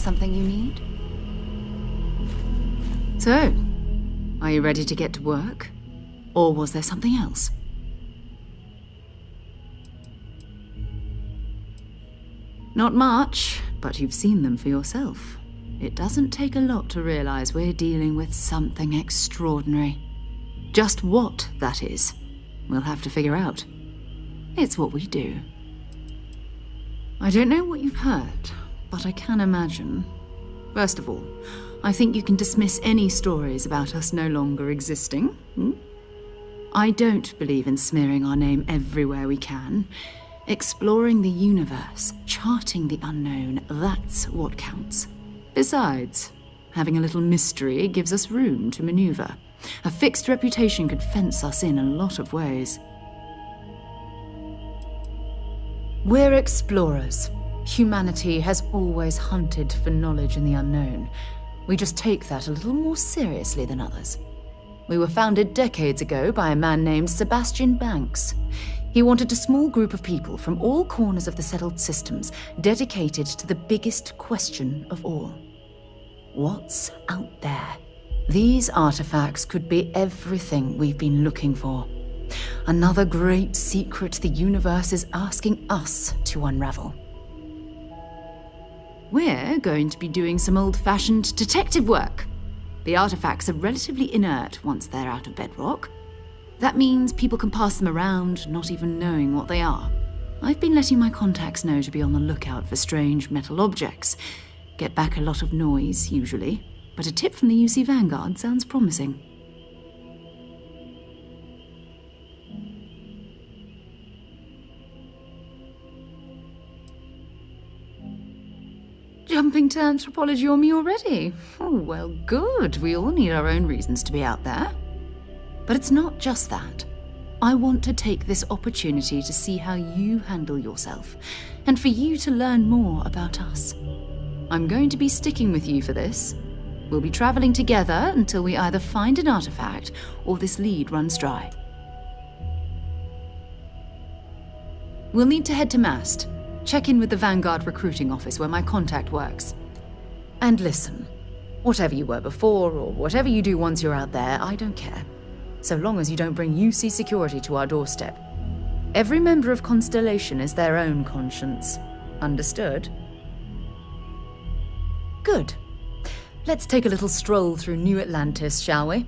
Something you need? So, are you ready to get to work? Or was there something else? Not much, but you've seen them for yourself. It doesn't take a lot to realize we're dealing with something extraordinary. Just what that is, we'll have to figure out. It's what we do. I don't know what you've heard, but I can imagine. First of all, I think you can dismiss any stories about us no longer existing. I don't believe in smearing our name everywhere we can. Exploring the universe, charting the unknown, that's what counts. Besides, having a little mystery gives us room to maneuver. A fixed reputation could fence us in a lot of ways. We're explorers. Humanity has always hunted for knowledge in the unknown. We just take that a little more seriously than others. We were founded decades ago by a man named Sebastian Banks. He wanted a small group of people from all corners of the settled systems dedicated to the biggest question of all. What's out there? These artifacts could be everything we've been looking for. Another great secret the universe is asking us to unravel. We're going to be doing some old-fashioned detective work. The artifacts are relatively inert once they're out of bedrock. That means people can pass them around, not even knowing what they are. I've been letting my contacts know to be on the lookout for strange metal objects. Get back a lot of noise, usually, but a tip from the UC Vanguard sounds promising. Jumping to anthropology on me already? Oh, well, good. We all need our own reasons to be out there. But it's not just that. I want to take this opportunity to see how you handle yourself, and for you to learn more about us. I'm going to be sticking with you for this. We'll be traveling together until we either find an artifact or this lead runs dry. We'll need to head to Mast. Check in with the Vanguard recruiting office where my contact works. And listen, whatever you were before or whatever you do once you're out there, I don't care. So long as you don't bring UC security to our doorstep. Every member of Constellation is their own conscience. Understood? Good. Let's take a little stroll through New Atlantis, shall we?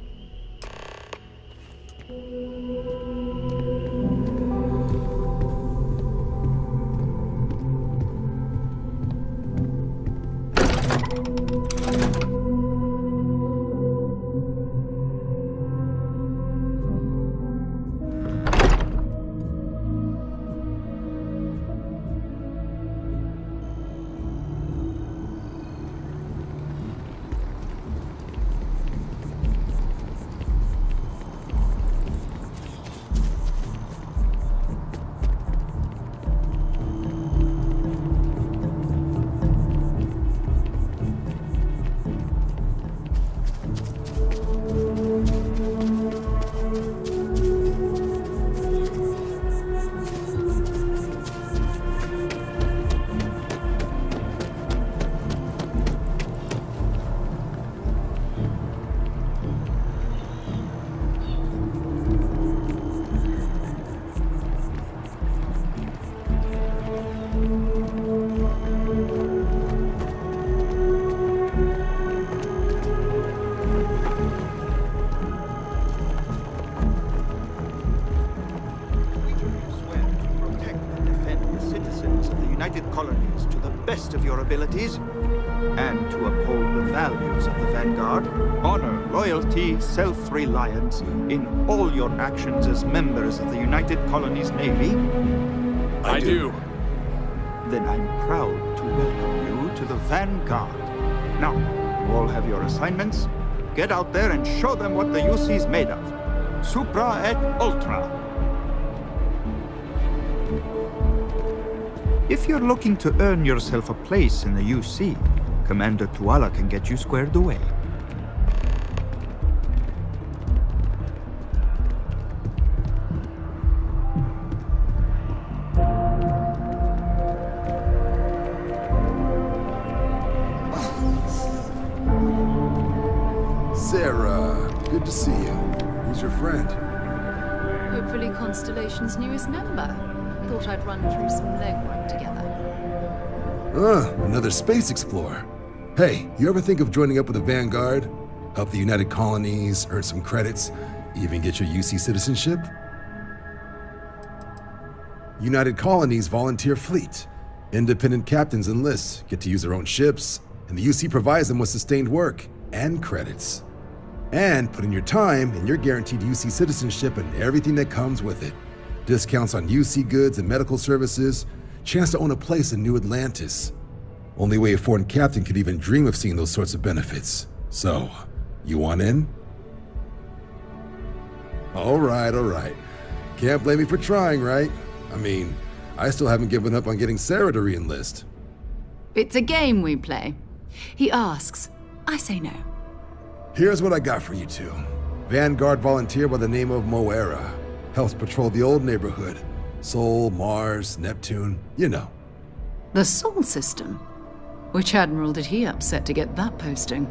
Abilities, and to uphold the values of the Vanguard, honor, loyalty, self-reliance in all your actions as members of the United Colonies Navy? I do. Then I'm proud to welcome you to the Vanguard. Now, you all have your assignments. Get out there and show them what the UC's made of. Supra et Ultra. If you're looking to earn yourself a place in the UC, Commander Tuala can get you squared away. Good to see you. Who's your friend? Hopefully Constellation's newest member. Thought I'd run through some legwork together. Another space explorer. Hey, you ever think of joining up with the Vanguard? Help the United Colonies, earn some credits, even get your UC citizenship? United Colonies volunteer fleet. Independent captains enlist, get to use their own ships, and the UC provides them with sustained work and credits. And put in your time, and you're guaranteed UC citizenship and everything that comes with it. Discounts on UC goods and medical services, chance to own a place in New Atlantis. Only way a foreign captain could even dream of seeing those sorts of benefits. So, you want in? All right. Can't blame me for trying, right? I mean, I still haven't given up on getting Sarah to re-enlist. It's a game we play. He asks, I say no. Here's what I got for you two. Vanguard volunteer by the name of Moera. Helps patrol the old neighborhood. Sol, Mars, Neptune, you know. The Sol system? Which admiral did he upset to get that posting?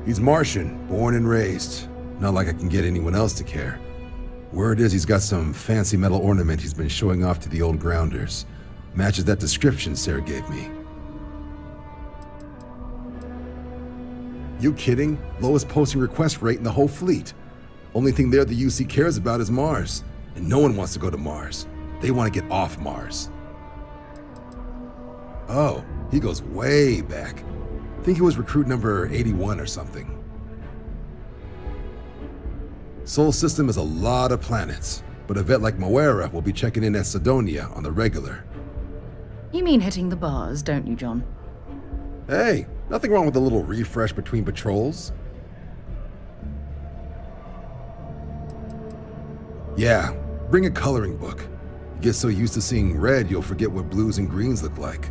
He's Martian, born and raised. Not like I can get anyone else to care. Word is he's got some fancy metal ornament he's been showing off to the old grounders. Matches that description Sarah gave me. You kidding? Lowest posting request rate in the whole fleet. Only thing there the UC cares about is Mars. And no one wants to go to Mars. They want to get off Mars. Oh, he goes way back. Think he was recruit number 81 or something. Sol system is a lot of planets, but a vet like Moera will be checking in at Sidonia on the regular. You mean hitting the bars, don't you, John? Hey, nothing wrong with a little refresh between patrols. Yeah, bring a coloring book. You get so used to seeing red, you'll forget what blues and greens look like.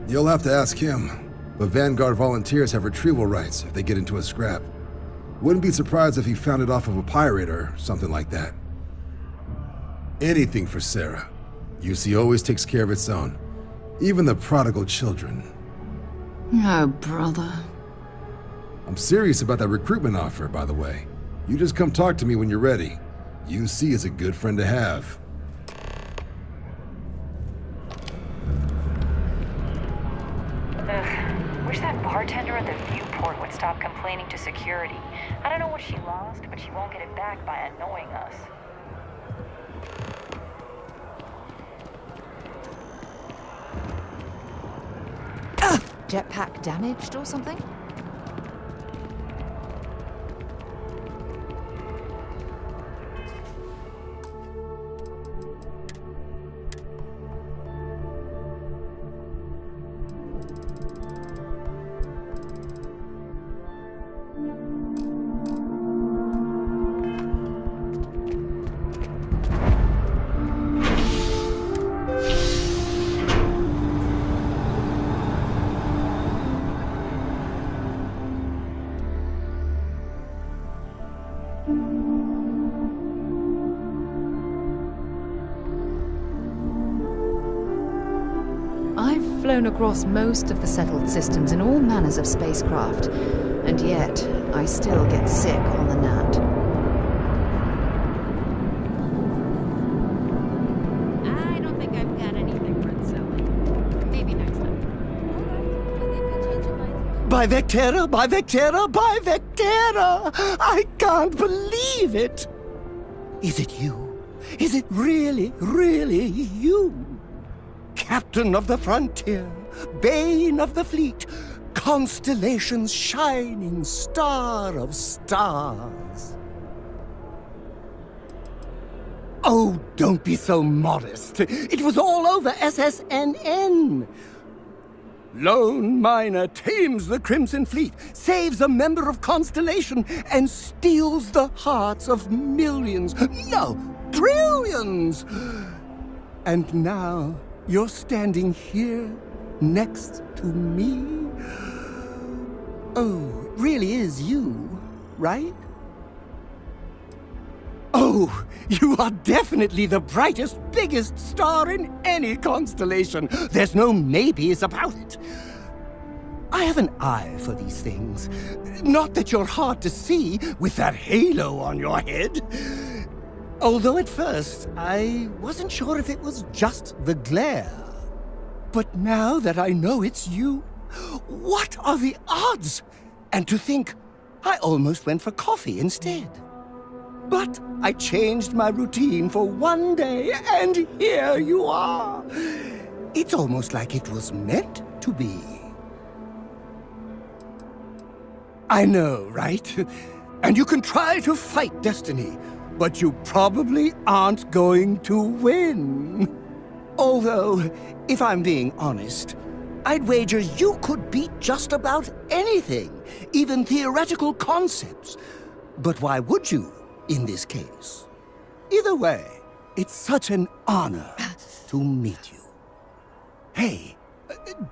You'll have to ask him, but Vanguard volunteers have retrieval rights if they get into a scrap. Wouldn't be surprised if he found it off of a pirate or something like that. Anything for Sarah. UC always takes care of its own. Even the prodigal children. Oh, brother. I'm serious about that recruitment offer, by the way. You just come talk to me when you're ready. UC is a good friend to have. Wish that bartender at the viewport would stop complaining to security. I don't know what she lost, but she won't get it back by annoying us. Jetpack damaged or something? I've flown across most of the settled systems in all manners of spacecraft, and yet I still get sick on the gnat. I don't think I've got anything worth selling. Maybe next time. By Vectera, by Vectera, by Vectera! I can't believe it! Is it you? Is it really, really you? Captain of the frontier, bane of the fleet, Constellation's shining star of stars. Oh, don't be so modest. It was all over SSNN. Lone miner tames the Crimson Fleet, saves a member of Constellation, and steals the hearts of millions, no, trillions. And now you're standing here next to me. Oh, it really is you, right? Oh, you are definitely the brightest, biggest star in any constellation. There's no maybes about it. I have an eye for these things. Not that you're hard to see with that halo on your head. Although at first, I wasn't sure if it was just the glare. But now that I know it's you, what are the odds? And to think, I almost went for coffee instead. But I changed my routine for one day, and here you are. It's almost like it was meant to be. I know, right? And you can try to fight destiny, but you probably aren't going to win. Although, if I'm being honest, I'd wager you could beat just about anything, even theoretical concepts. But why would you, in this case? Either way, it's such an honor to meet you. Hey,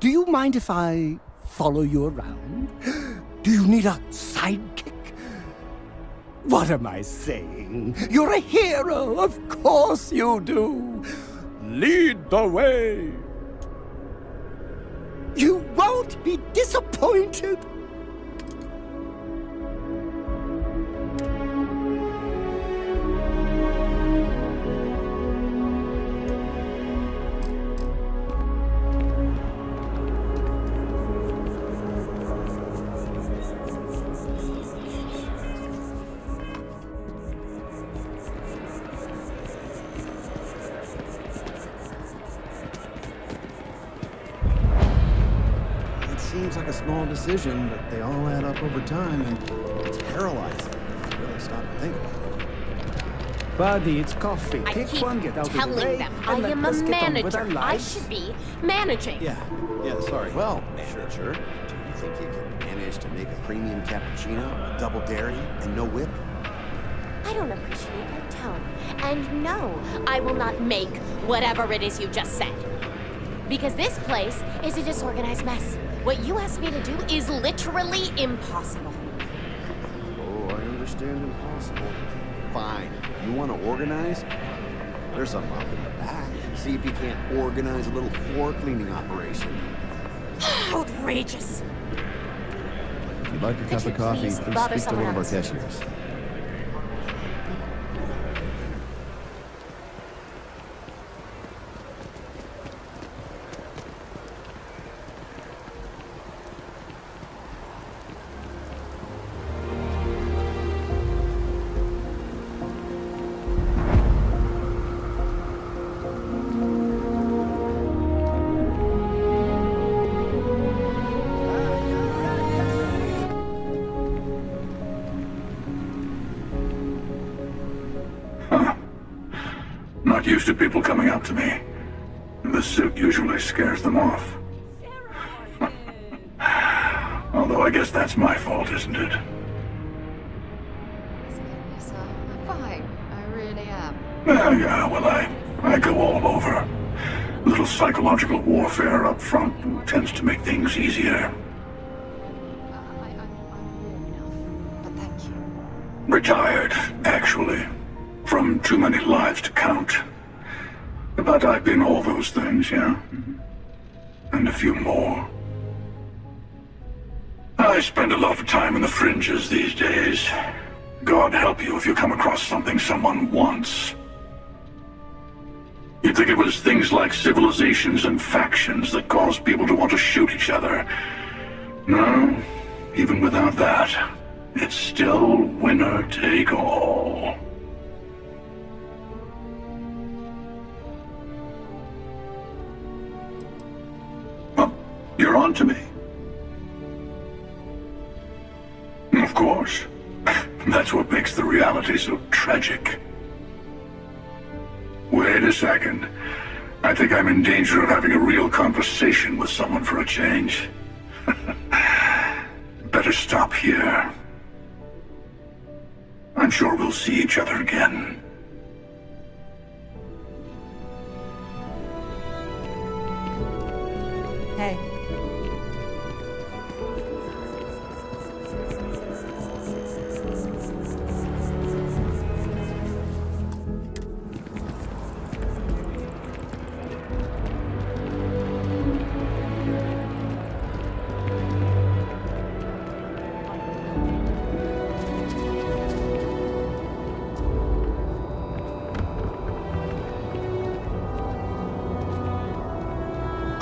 do you mind if I follow you around? Do you need a sidekick? What am I saying? You're a hero, of course you do. Lead the way. You won't be disappointed. Seems like a small decision, but they all add up over time, and it's paralyzing. You really stop and think about it. Buddy, it's coffee. I Take keep one, get out of the telling way, them and I let am a us get on with our manager. I lives. should be managing. Yeah, sorry. Well, manager, do you think you can manage to make a premium cappuccino, a double dairy, and no whip? I don't appreciate your tone. And no, I will not make whatever it is you just said. Because this place is a disorganized mess. What you asked me to do is literally impossible. Oh, I understand impossible. Fine. You want to organize? There's something up in the back. See if you can't organize a little floor cleaning operation. Outrageous. If you'd like a cup you of coffee, please please bother speak to one of our someone else? cashiers. Not used to people coming up to me. The suit usually scares them off. Although I guess that's my fault, isn't it? Lisa, I'm fine. I really am. Yeah, well, I go all over. A little psychological warfare up front tends to make things easier. I'm warm enough, but thank you. Retired, actually. From too many lives to count. But I've been all those things, yeah? And a few more. I spend a lot of time in the fringes these days. God help you if you come across something someone wants. You'd think it was things like civilizations and factions that cause people to want to shoot each other. No, even without that, it's still winner take all. You're on to me. Of course. That's what makes the reality so tragic. Wait a second. I think I'm in danger of having a real conversation with someone for a change. Better stop here. I'm sure we'll see each other again. Hey.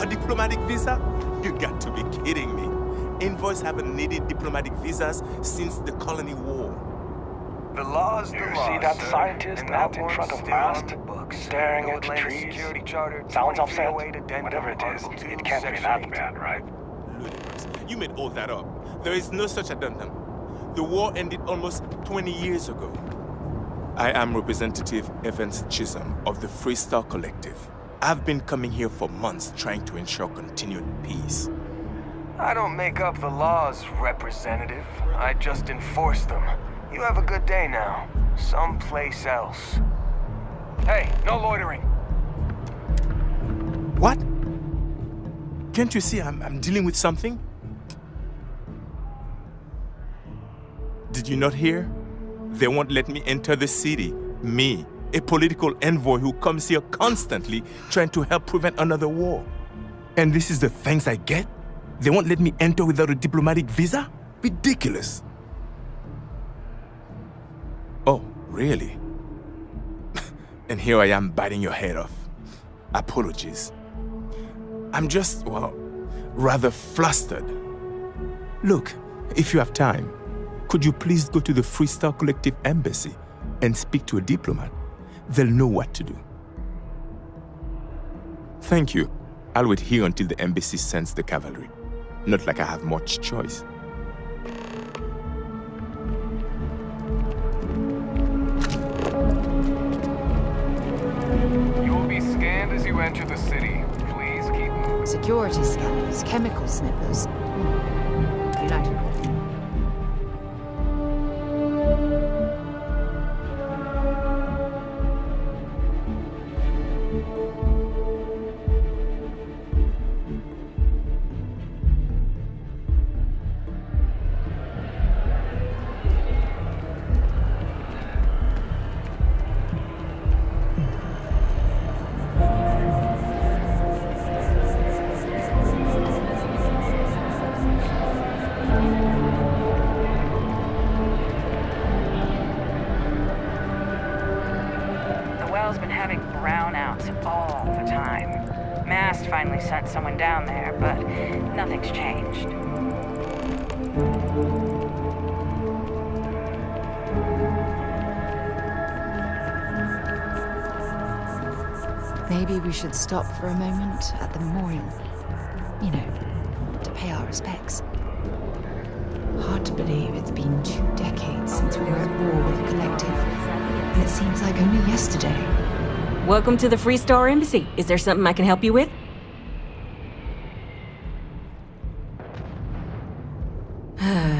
A diplomatic visa? You got to be kidding me. Envoys haven't needed diplomatic visas since the colony war. The law's the law. See that scientist out in front of mast, staring at the trees? Sounds upset. Whatever it is, it can't be that bad, right? Ludicrous. You made all that up. There is no such addendum. The war ended almost 20 years ago. I am Representative Evans Chisholm of the Freestar Collective. I've been coming here for months trying to ensure continued peace. I don't make up the laws, Representative. I just enforce them. You have a good day now. Someplace else. Hey, no loitering. What? Can't you see I'm dealing with something? Did you not hear? They won't let me enter the city. Me, a political envoy who comes here constantly trying to help prevent another war. And this is the thanks I get? They won't let me enter without a diplomatic visa? Ridiculous. Oh, really? And here I am biting your head off. Apologies. I'm just, well, rather flustered. Look, if you have time, could you please go to the Freestar Collective Embassy and speak to a diplomat? They'll know what to do. Thank you. I'll wait here until the embassy sends the cavalry. Not like I have much choice. You will be scanned as you enter the city. Please keep moving. Security scanners, chemical sniffers. United. Finally sent someone down there, but nothing's changed. Maybe we should stop for a moment at the memorial. You know, to pay our respects. Hard to believe it's been 2 decades since we were at war with the Collective. And it seems like only yesterday. Welcome to the Freestar Embassy. Is there something I can help you with?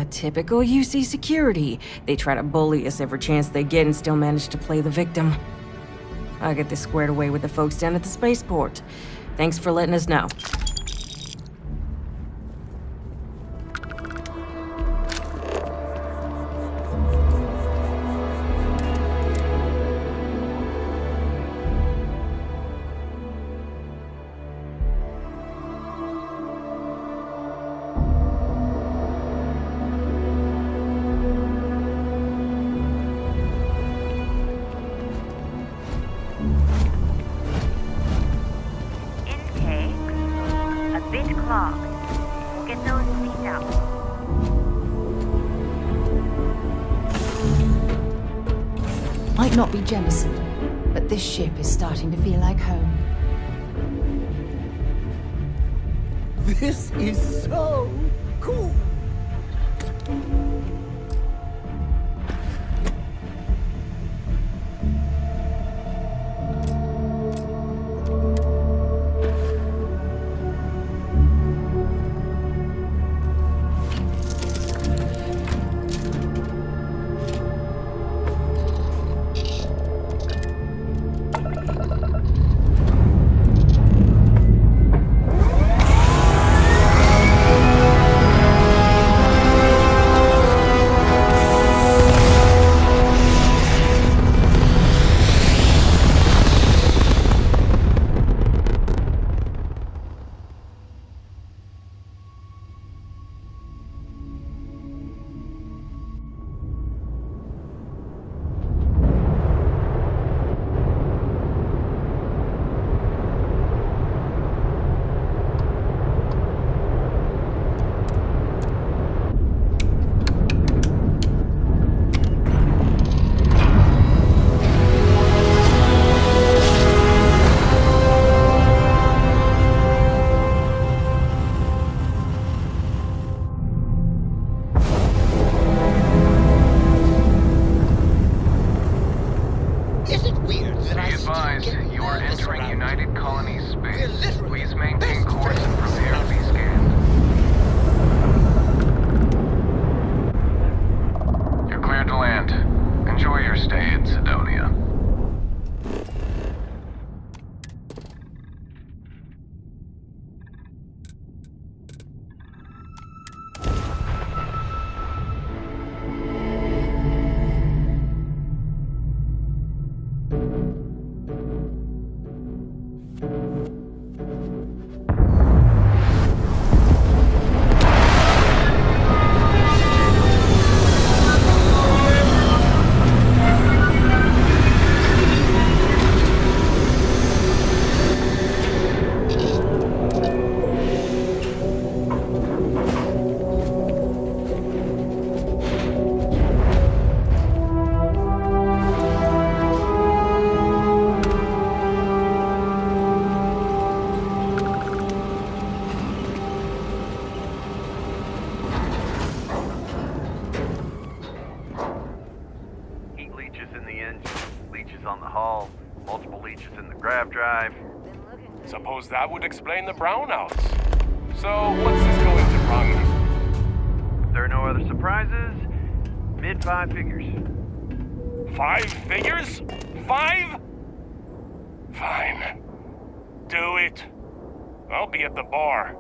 Typical UC security. They try to bully us every chance they get and still manage to play the victim. I'll get this squared away with the folks down at the spaceport. Thanks for letting us know. Might not be Jemison, but this ship is starting to feel like home. This is so cool. Suppose that would explain the brownouts. So, what's this going to run? If there are no other surprises, mid-5 figures. 5 figures? 5? Fine. Do it. I'll be at the bar.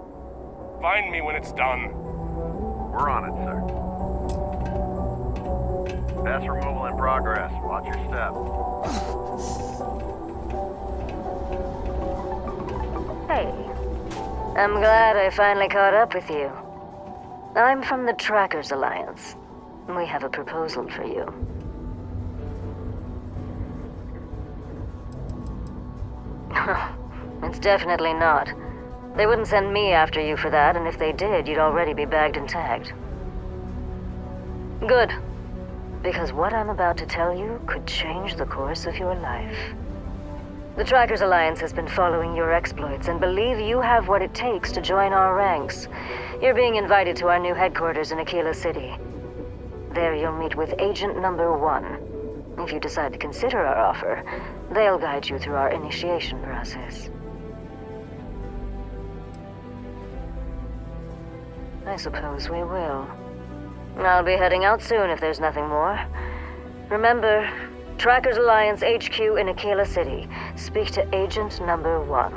Find me when it's done. We're on it, sir. Pass removal in progress. Watch your step. Hey. I'm glad I finally caught up with you. I'm from the Trackers Alliance. We have a proposal for you. It's definitely not. They wouldn't send me after you for that, and if they did, you'd already be bagged and tagged. Good. Because what I'm about to tell you could change the course of your life. The Trackers Alliance has been following your exploits and believe you have what it takes to join our ranks. You're being invited to our new headquarters in Aquila City. There you'll meet with Agent Number 1. If you decide to consider our offer, they'll guide you through our initiation process. I suppose we will. I'll be heading out soon if there's nothing more. Remember, Trackers Alliance HQ in Aquila City. Speak to Agent Number 1.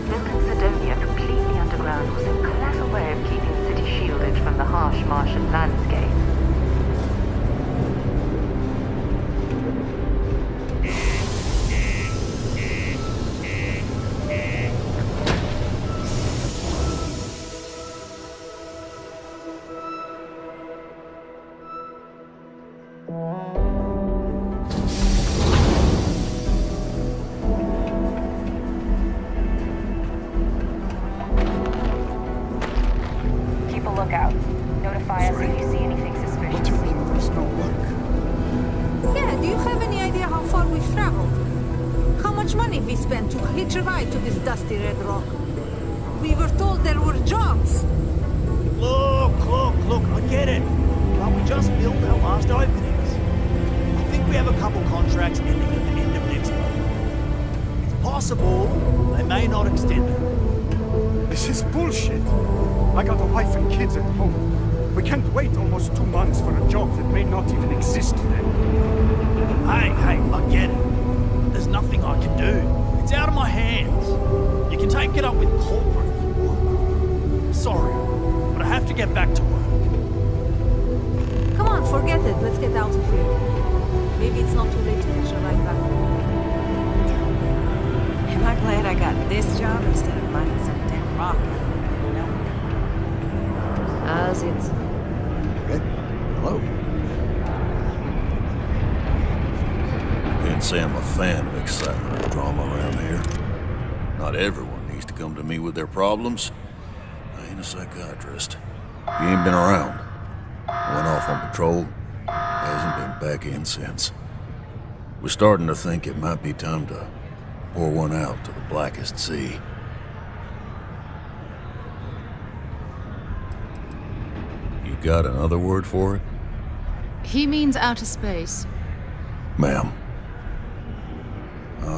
Built in Sidonia, completely underground, was a clever way of keeping the city shielded from the harsh Martian landscape. Problems? I ain't a psychiatrist. He ain't been around. Went off on patrol. Hasn't been back in since. We're starting to think it might be time to pour one out to the blackest sea. You got another word for it? He means outer space. Ma'am.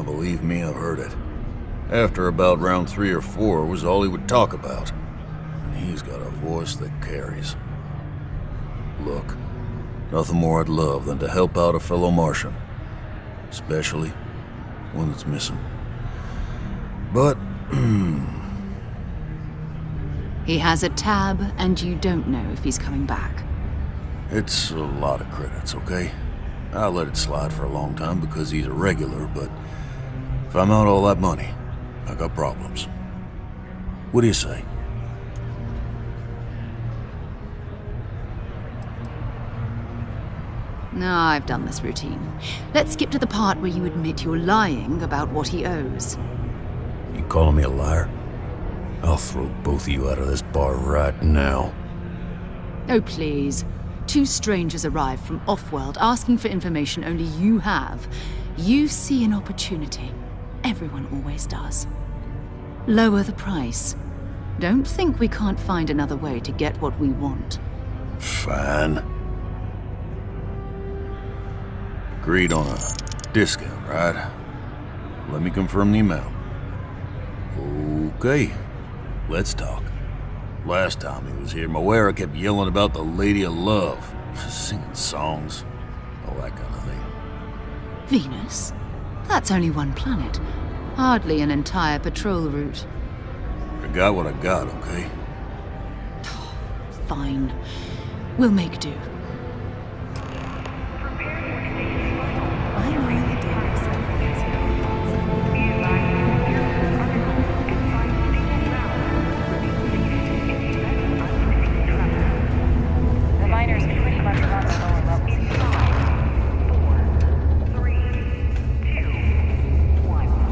Believe me, I've heard it. After about round 3 or 4 was all he would talk about. And he's got a voice that carries. Look, nothing more I'd love than to help out a fellow Martian. Especially one that's missing. But, he has a tab, and you don't know if he's coming back. It's a lot of credits, okay? I let it slide for a long time because he's a regular, but if I'm out all that money, I got problems. What do you say? No, I've done this routine. Let's skip to the part where you admit you're lying about what he owes. You calling me a liar? I'll throw both of you out of this bar right now. Oh, please. 2 strangers arrive from off-world asking for information only you have. You see an opportunity. Everyone always does. Lower the price. Don't think we can't find another way to get what we want. Fine. Agreed on a discount, right? Let me confirm the amount. Okay, let's talk. Last time he was here, Moira kept yelling about the Lady of Love, singing songs, all that kind of thing. Venus? That's only one planet. Hardly an entire patrol route. I got what I got, okay? Fine. We'll make do. The miners pretty much run the lower levels. 5, 4, 3, 2, 1.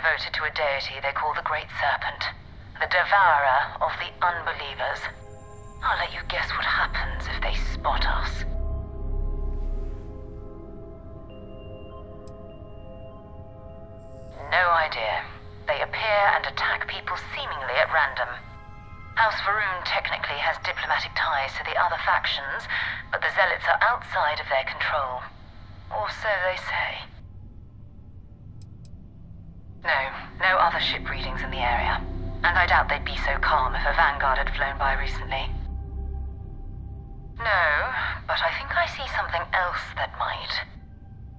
devoted to a deity they call the Great Serpent, the devourer of the unbelievers. I'll let you guess what happens if they spot us. No idea. They appear and attack people seemingly at random. House Varun technically has diplomatic ties to the other factions, but the Zealots are outside of their control. Or so they say. No other ship readings in the area. And I doubt they'd be so calm if a Vanguard had flown by recently. No, but I think I see something else that might.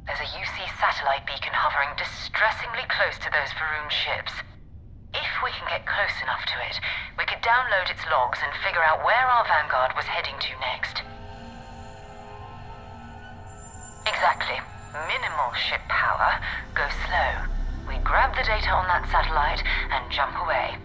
There's a UC satellite beacon hovering distressingly close to those Varun ships. If we can get close enough to it, we could download its logs and figure out where our Vanguard was heading to next. Exactly. Minimal ship power, go slow. We grab the data on that satellite and jump away.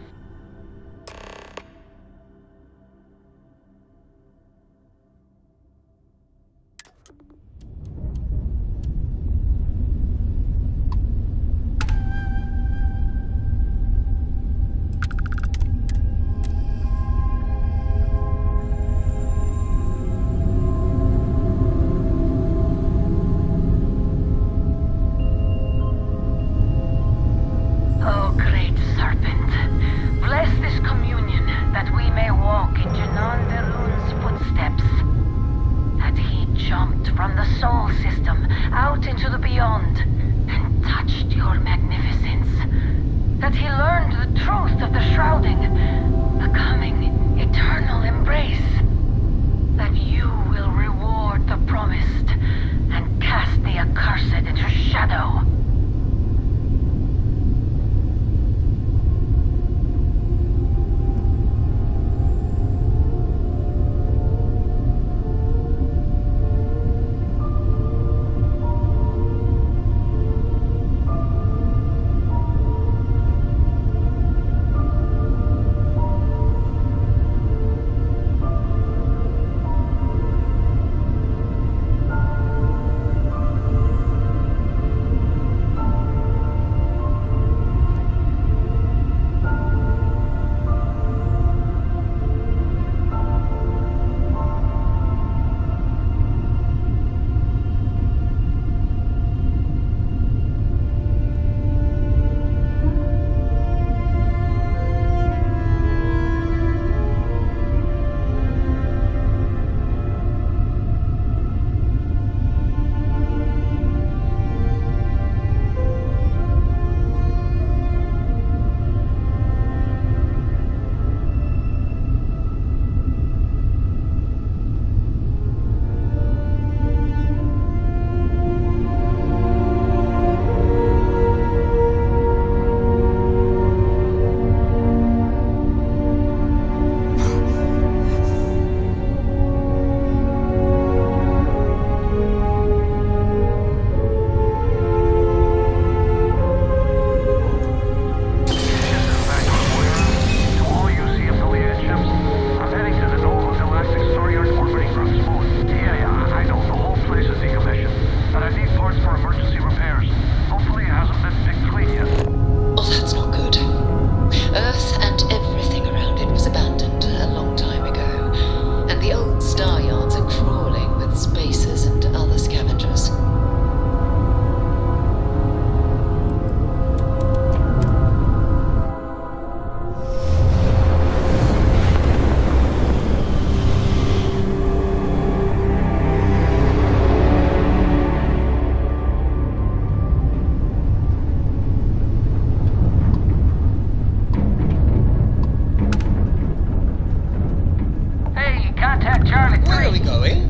are we going?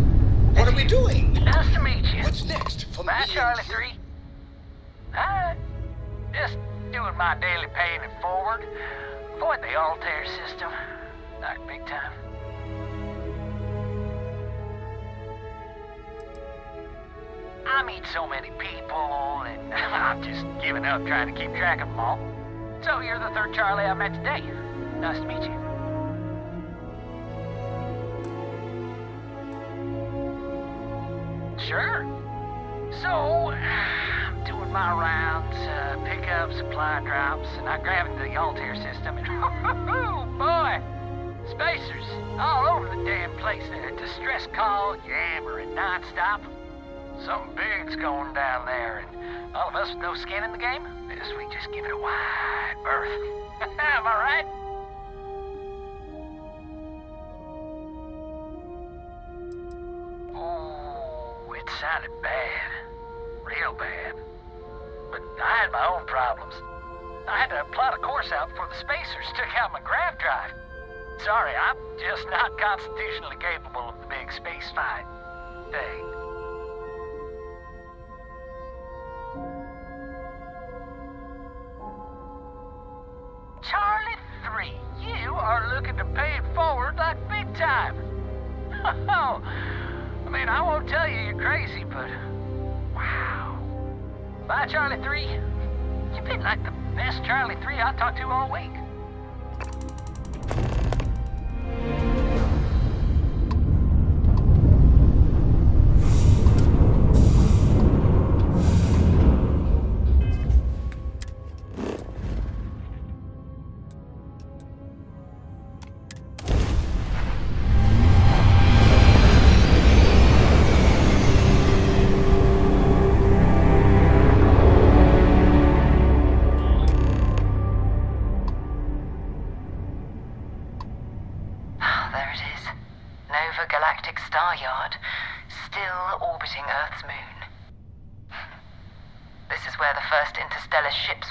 What are we doing? Nice to meet you. What's next for Bye, me? Charlie 3. Just doing my daily paying it forward. Avoid the Altair system. Like big time. I meet so many people, and I'm just giving up trying to keep track of them all. So you're the third Charlie I met today. Nice to meet you. Sure. So, I'm doing my rounds, pickup, supply drops, and I grab into the Altair system, and oh boy! Spacers all over the damn place there. Distress call, yammering nonstop. Something big's going down there, and all of us with no skin in the game, we just give it a wide berth. Am I right? Oh, it sounded bad. Real bad. But I had my own problems. I had to plot a course out before the spacers took out my grav drive. Sorry, I'm just not constitutionally capable of the big space fight thing. Charlie 3, you are looking to pay it forward like big time. Oh, I mean, I won't tell you you're crazy, but wow. Bye, Charlie 3. You've been like the best Charlie 3 I talked to all week.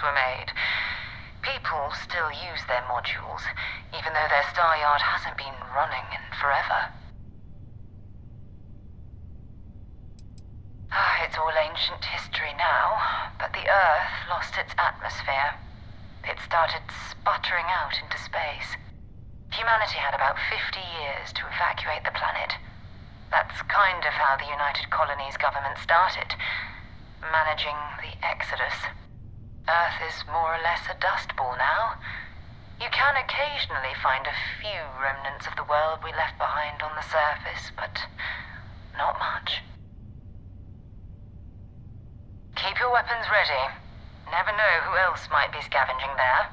Were made. People still use their modules, even though their star yard hasn't been running in forever. It's all ancient history now, but the Earth lost its atmosphere. It started sputtering out into space. Humanity had about 50 years to evacuate the planet. That's kind of how the United Colonies government started, managing the exodus. Earth is more or less a dust ball now. You can occasionally find a few remnants of the world we left behind on the surface, but not much. Keep your weapons ready. Never know who else might be scavenging there.